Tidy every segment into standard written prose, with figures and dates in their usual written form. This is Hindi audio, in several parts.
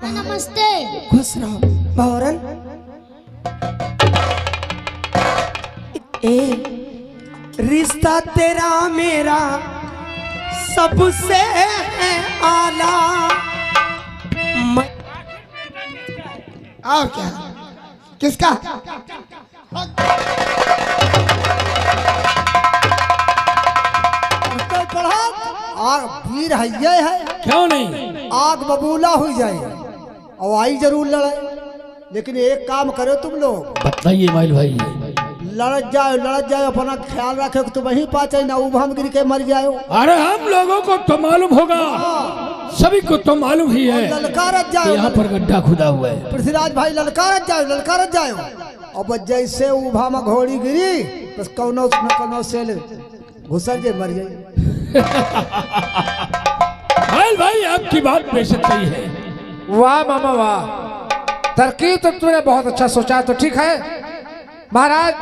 नमस्ते। खुश रहो बहुरन। रिश्ता तेरा मेरा सबसे है आला। और क्या किसका? आग पीर है ये है क्यों नहीं? आग बबूला हो जाए और आई जरूर लड़ाई। लेकिन एक काम करो तुम लोग, बताइए माइल भाई। लड़ जाओ अपना ख्याल रखे तो वहीं पाचे ना उभम गिर के मर जाओ। अरे हम लोगों को तो मालूम होगा, सभी को तो मालूम ही है ललकारत जाओ। यहाँ पर गड्ढा खुदा हुआ है। पृथ्वीराज भाई ललकारत जाओ। और जैसे उभा में घोड़ी गिरी बस कौनो से घुसर जे मर जाए। माइल भाई आपकी बात बेशक सही है। वाह मामा वाह, तरकीब तो तूने बहुत अच्छा सोचा। तो ठीक है महाराज,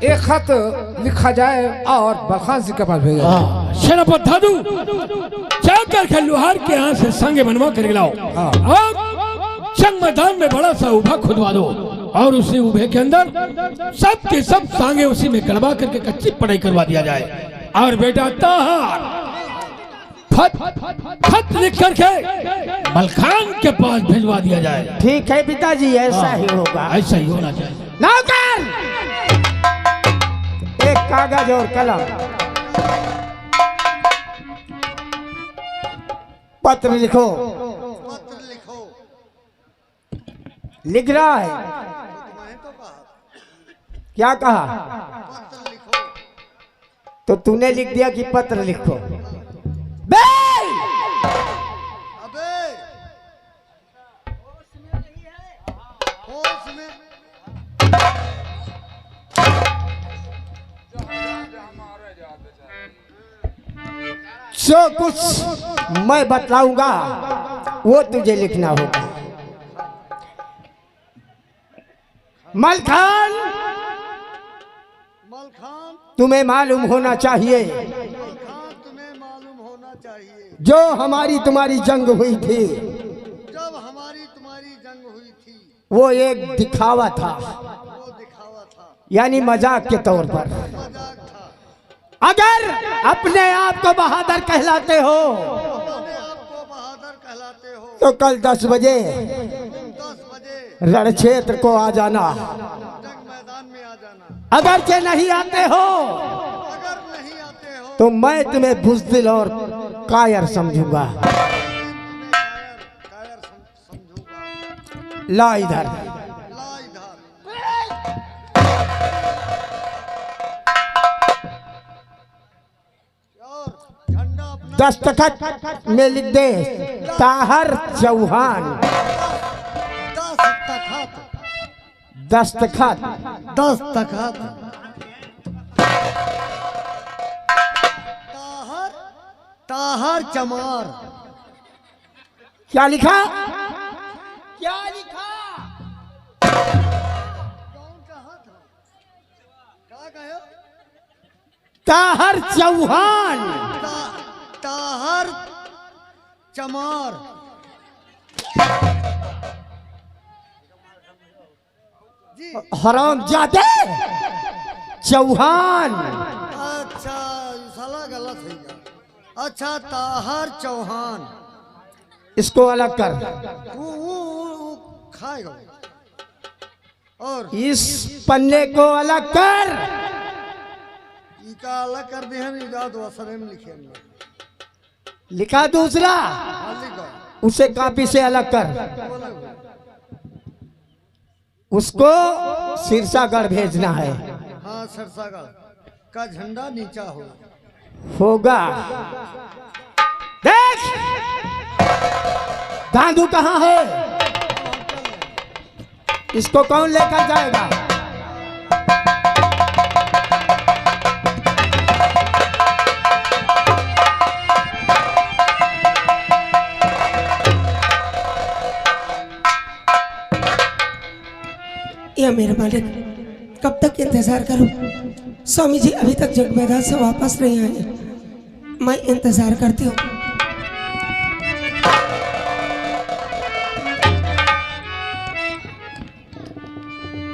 एक खत लिखा जाए और बलखान सिंह के पास भेजा जाए। सेनापति दादू जाकर के लोहार के यहाँ से संगे बनवा कर लाओ और जंग मैदान में बड़ा सा उभा खुदवा दो और उसी उभे के अंदर सब के सब सांगे उसी में गड़वा करके कच्ची पढ़ाई करवा दिया जाए। और बेटा ताहार खत लिख करके मलखान के पास भिजवा दिया जाए। ठीक है पिताजी, ऐसा ही होगा। ऐसा ही होना चाहिए। नौकर, एक कागज और कलम। पत्र लिखो। लिख रहा है। क्या कहा? तो तूने लिख दिया कि पत्र लिखो। बे! जो कुछ मैं बतलाऊंगा वो तुझे लिखना होगा। मलखान, तुम्हें मालूम होना चाहिए जो हमारी तुम्हारी जंग हुई थी, जब हमारी तुम्हारी जंग हुई थी वो एक दिखावा था, यानी मजाक के तौर पर। अगर अपने आप को बहादुर कहलाते हो तो कल 10 बजे रण क्षेत्र को आ जाना। मैदान में आ जाना। अगर के नहीं आते हो तो मैं तुम्हें बुज़दिल और कायर समझूंगा। ला इधर। दस्तखत में लिख दे ताहर चौहान। दस्तखत ताहर चमार। क्या लिखा? क्या लिखा? कौन कहा था? क्या कहे? ताहर चौहान। ताहर चमार। हरामजादे चौहान। अच्छा साला गलत है गया। अच्छा ताहर चौहान। इसको अलग कर। वो खाएगा। और इस पन्ने को अलग कर। इका अलग कर दे हम इजाद वसरे में लिखे हमने। लिखा दूसरा, उसे कॉपी से अलग कर। उसको सिरसागढ़ भेजना है। हाँ सिरसागढ़ का झंडा नीचा होगा। देख दादू कहाँ है? इसको कौन लेकर जाएगा? या मेरे मालिक, कब तक इंतजार करूं? स्वामी जी अभी तक जग मैदान से वापस नहीं आए। मैं इंतजार करती हूँ।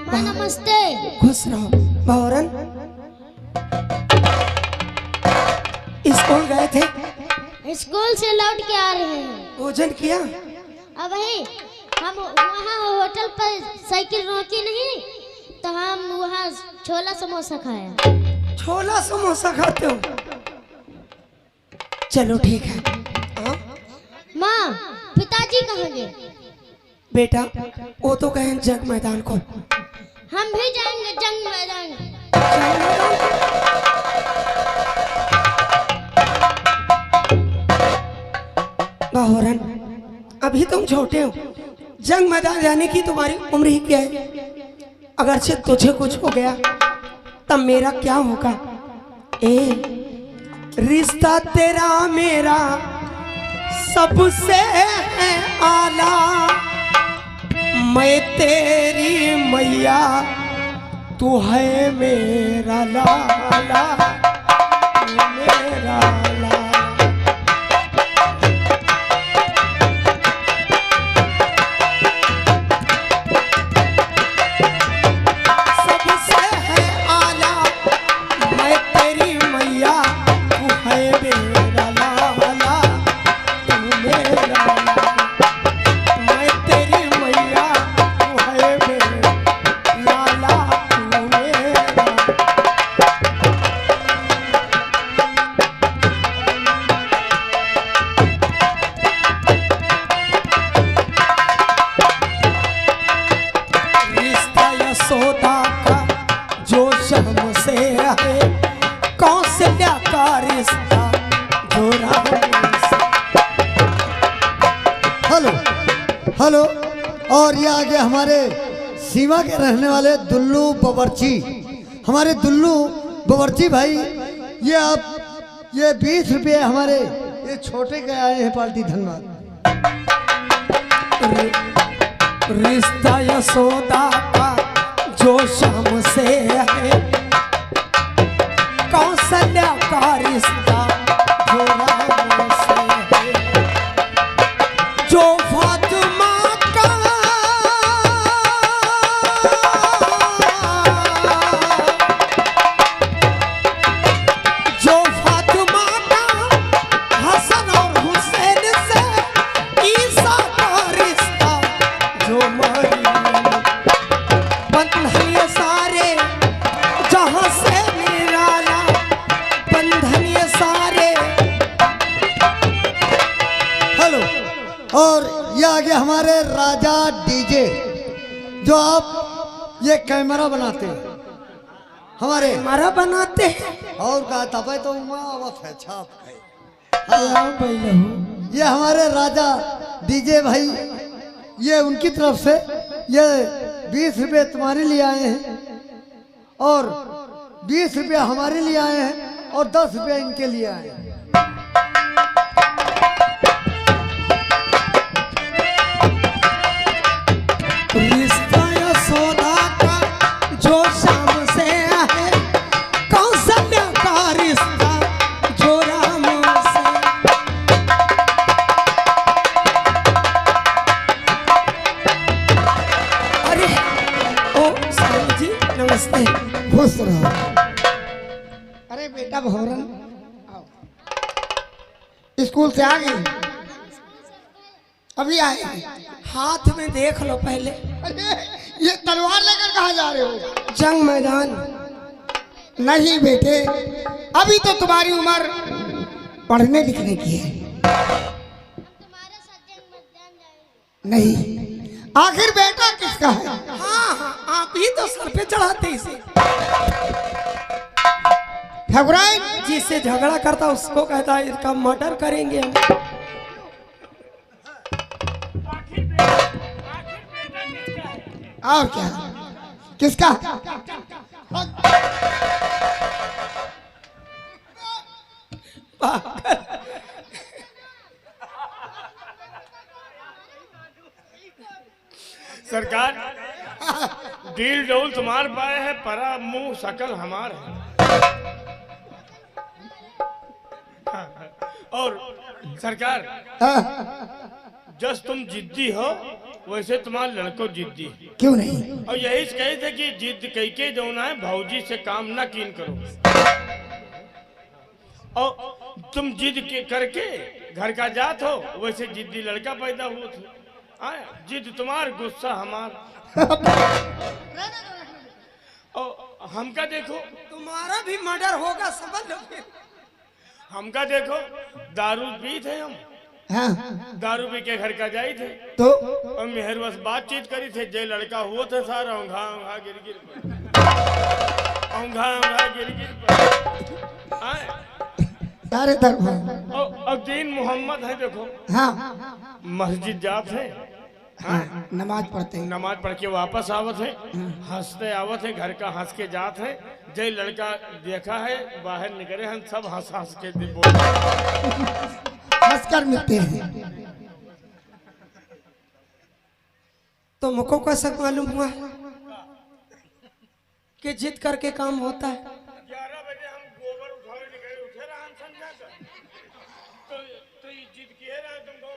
माँ नमस्ते। खुश रहो भौरन। स्कूल गए थे? स्कूल से लौट के आ रहे हैं। भोजन किया? अब वही हम वहाँ होटल पर साइकिल रोकी नहीं तो हम वहाँ छोला समोसा खाया। छोला समोसा खाते हो? चलो ठीक है। हाँ? माँ पिताजी कहाँ गए? बेटा वो तो गए जंग मैदान को। हम भी जाएंगे जंग मैदान। गौरन अभी तुम छोटे हो, जंग मैदान जाने की तुम्हारी उम्र ही क्या है? अगर से तुझे कुछ हो गया तब मेरा क्या होगा? रिश्ता तेरा मेरा सबसे आला, मैं तेरी मैया तू है मेरा लाला, तू मेरा लाला। सबसे है आला, मैं तेरी मैया तू है मेरा लाला, तू मेरा लाला। मैं तेरी मैया तू है मेरा लाला, तू मेरा। रिश्ता यशोदा का जो शर्म से है, कौशल्या का रिश्ता जो राम से। Hello hello. और ये आगे हमारे सीमा के रहने वाले दुल्लू बवर्ची, हमारे दुल्लू बवर्ची भाई, ये आप ये 20 रुपये हमारे ये छोटे के आए हैं पार्टी। धन्यवाद। रिश्ता यशोदा का जो शाम से है, कौशल्या का रिश्ता जो राम से है, जो फातिमा का जो फातिमा का हसन और हुसैन से, ईसा का रिश्ता जो मरियम, बंधन ये सारे जहां से निराला, बंधन ये सारे। हेलो। और ये आगे हमारे राजा डीजे, जो आप ये कैमरा बनाते हैं हमारे। हमारा बनाते हैं। और कहा था भाई तो आवत है छाप है। हाँ पहले हो। ये हमारे राजा डीजे भाई, ये उनकी तरफ से ये 20 रुपये तुम्हारे लिए आए हैं, और 20 रुपये हमारे लिए आए हैं, और 10 रुपये इनके लिए आए हैं। रिश्ता यशोदा का जो शाम से है, कौशल्या का रिश्ता जो राम से। अरे ओ साहब जी नमस्ते। खुश रहो। अरे बेटा भौरन स्कूल से आ गई? अभी आए? हाथ में देख लो पहले। ये तलवार लेकर कहाँ जा रहे हो? जंग मैदान। नहीं बेटे, अभी तो तुम्हारी उम्र पढ़ने लिखने की है। तुम्हारे साथ जंग मैदान जाएंगे। नहीं, आखिर बेटा किसका है? हाँ हाँ आप ही तो सर पे चढ़ाते इसे। ठकुराइन, जिससे झगड़ा करता उसको कहता है इसका मर्डर करेंगे हम। और क्या किसका? सरकार डील डोल तुम्हार पाए है, परा मुंह शकल हमार है। हाँ। और सरकार, हाँ, जस तुम जिद्दी हो वैसे तुम्हारे लड़को जिद्दी है। क्यों नहीं? और यही कहे थे कि जिद कह के जो ना है भौजी से काम ना कीन करो। और तुम जिद के करके घर का जात हो वैसे जिद्दी लड़का पैदा हुआ थे। जिद तुम्हार गुस्सा हमार। और हमका देखो, तुम्हारा भी मर्डर होगा समझ लो। हमका देखो, दारू पी थे हम, हाँ, दारू पी के घर का जाई थे तो और मेहर बस बातचीत करी थे। जे लड़का हुआ था सारा औंघा औंघा गिर गिर सारे दरबार। और दीन मोहम्मद है देखो, हाँ, मस्जिद जात है, हाँ, नमाज पढ़ते हैं। नमाज पढ़ के वापस आवत है, हंसते आवत है, घर का हंस के जात है। जय लड़का देखा है बाहर निकले हम सब हंस हंस के बोल हंसकर मिलते हैं। तो मुझको कैसे मालूम हुआ कि जिद करके काम होता है? 11 बजे हम गोबर उठाने निकले, उठे रहा हम समझा कर तो ये जिद किए रहा तुमको।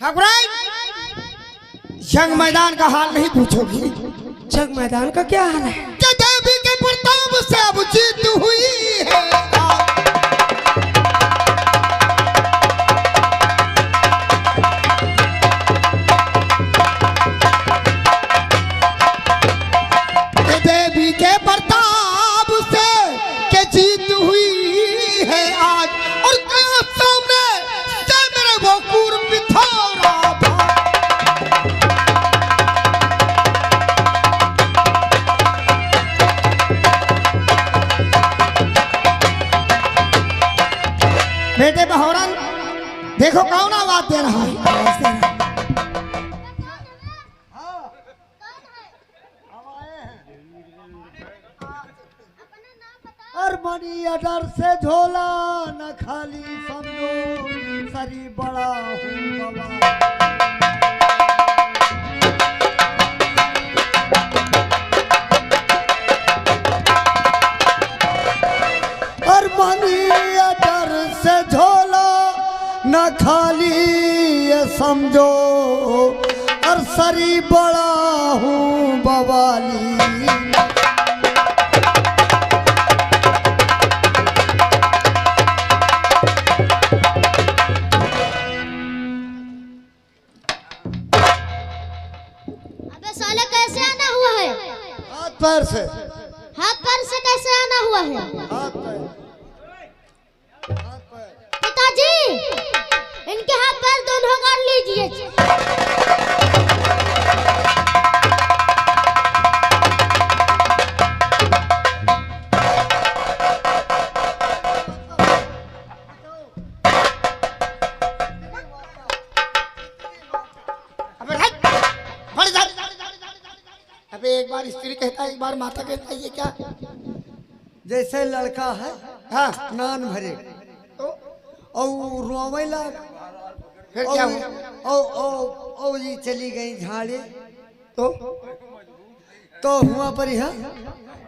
ठाकुराई, जंग मैदान का हाल नहीं पूछोगी? जंग मैदान का क्या हाल है? कि देवी के प्रताप से अब जीत हुई है। कि देवी के प्रताप से के जीत हुई है आज, और सामने से मेरे वो कूर बिथोरा था। बेटे बहौरन, देखो कौन आवाज दे रहा है? और मनी अडर से झोला न खाली समझो, सरी बड़ा हूँ बाबा। और मनी अडर से झोला न खाली ये समझो, और सरी बड़ा हूँ बवाली। अबे साले कैसे आना हुआ है? हाथ पैर से, हाथ पैर से कैसे आना हुआ है? हाथ पैर, हाथ पैर। पिताजी, इनके हाथ पैर दोनों गाड़ लीजिए। अबे हट, बढ़ जा। अबे एक बार स्त्री कहता है, एक बार माता कहता है, ये क्या? जैसे लड़का है, हाँ, नान भरे तो और रोवे लाग, फिर क्या हुआ? ओ जी चली गई झाड़े, तो हुआ पर यहाँ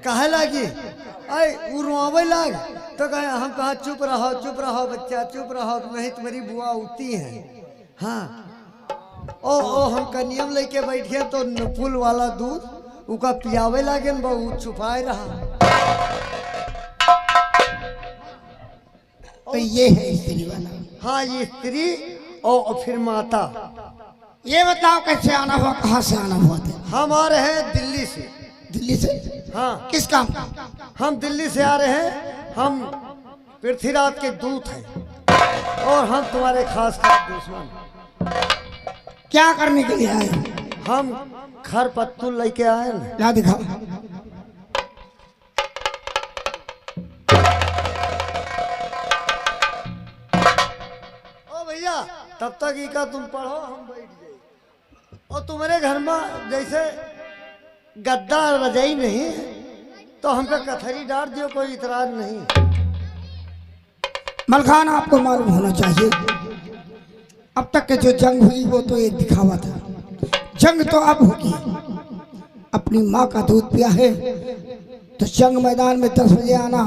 कहे लागी, अरे वो रोवे लाग, तो कहे हम कहा चुप रहो बच्चा, चुप रहो, नहीं तुम्हारी बुआ उठती है। हाँ, ओ हम का नियम लेके बैठे तो फूल वाला दूध उका पियावे लागे, बहुत छुपाए रहा। तो ये है स्त्री वाला। हाँ, ये स्त्री और फिर माता। ये बताओ कैसे आना हुआ, कहाँ से आना हुआ था? हम आ रहे हैं दिल्ली से। दिल्ली से? हाँ, किस काम? हम दिल्ली से आ रहे हैं, हम पृथ्वीराज के दूत हैं और हम तुम्हारे खास दुश्मन। क्या करने के लिए आए? हम खरपत्तुल लेके आए ना। ला दिखाओ। ओ भैया, तब तक इका तुम पढ़ो, हम बैठ जाए। और तुम्हारे घर में जैसे गद्दा रजाई नहीं तो हमका कथरी डाल दियो, कोई इतराज नहीं। मलखान, आपको मालूम होना चाहिए, अब तक के जो जंग हुई वो तो एक दिखावा था। जंग तो अब होगी। अपनी माँ का दूध पिया है तो जंग मैदान में 10 बजे आना,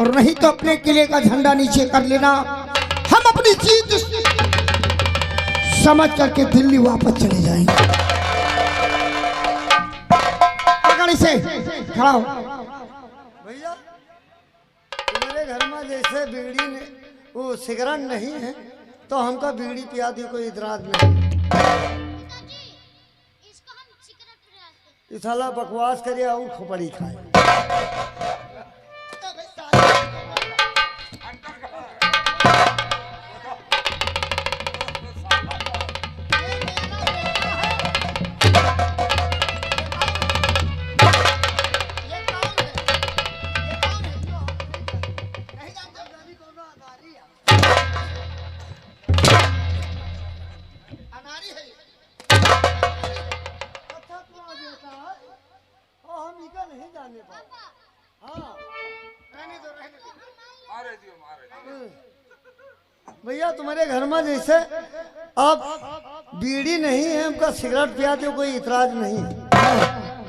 और नहीं तो अपने किले का झंडा नीचे कर लेना। हम अपनी जीत समझ करके दिल्ली वापस चले जाएंगे। पकड़ इसे, खड़ा हो। भैया तुम्हारे घर में जैसे बीड़ी ने वो सिगरेट नहीं है तो हमका बीड़ी पिया दियो, कोई इतराज नहीं। इस साला बकवास करिए और खोपड़ी खाए। नहीं जाने पाए। हाँ भैया तुम्हारे घर में जैसे अब बीड़ी नहीं है, हमका सिगरेट पिया दो, कोई इतराज नहीं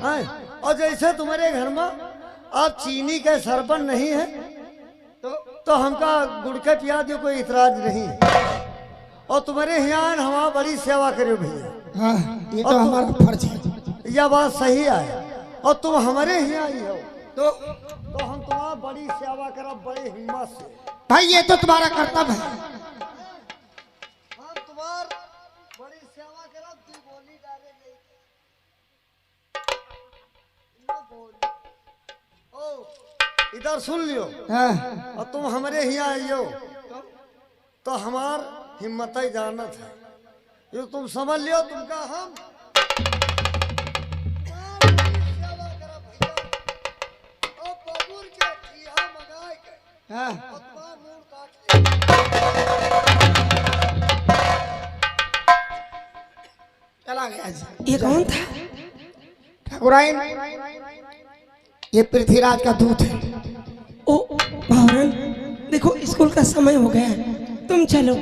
है। और जैसे तुम्हारे घर में अब चीनी का शरबत नहीं है तो हमका गुड़ के पिया दो, कोई इतराज नहीं। और तुम्हारे यहाँ हमारा बड़ी सेवा करो भैया। हाँ, ये तो हमारा फर्ज है। यह बात सही है। और तुम हमारे यहाँ आई हो तो हम तुम्हारा बड़ी सेवा करब, बड़ी हिम्मत से। भाई ये तो तुम्हारा कर्तव्य है। हम तुम्हार बड़ी सेवा करब, तू बोली डाले नहीं। ओ इधर सुन लियो। हाँ। और तुम हमारे यहाँ आई हो तो हमार हिम्मत ही जानत है। ये तुम समझ लियो, तुमका हम हाँ। चला गया जी। ये कौन था? ठाकुराइन, ये पृथ्वीराज का दूत है। ओ भावरन, देखो स्कूल का समय हो गया है, तुम चलो।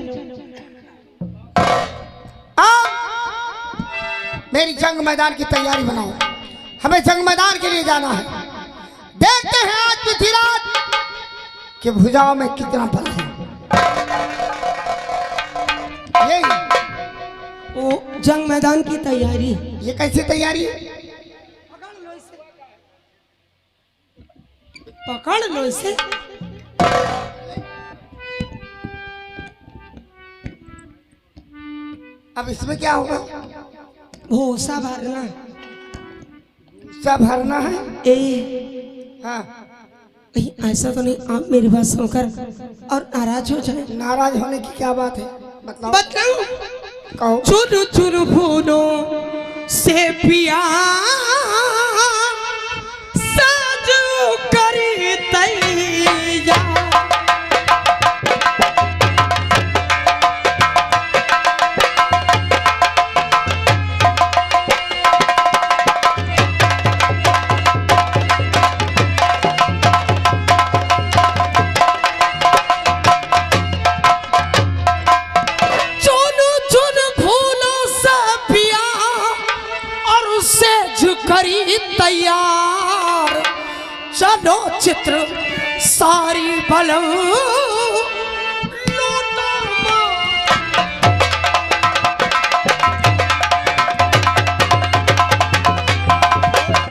मेरी जंग मैदान की तैयारी बनाओ, हमें जंग मैदान के लिए जाना है। देखते हैं आज पृथ्वीराज कि भुजाओं में कितना बल है। यही ओ जंग मैदान की तैयारी। ये कैसी तैयारी? पकड़ लो इसे। अब इसमें क्या होगा? भूसा भरना। सब भरना है। ए हाँ। कहीं ऐसा तो नहीं आप मेरी बात सुनकर और नाराज हो जाए? नाराज होने की क्या बात है? बताओ। बताओ। कहो। चुर चुर फूलों से पिया साजू करी तैया। करी तैयार, चलो चित्र सारी बलम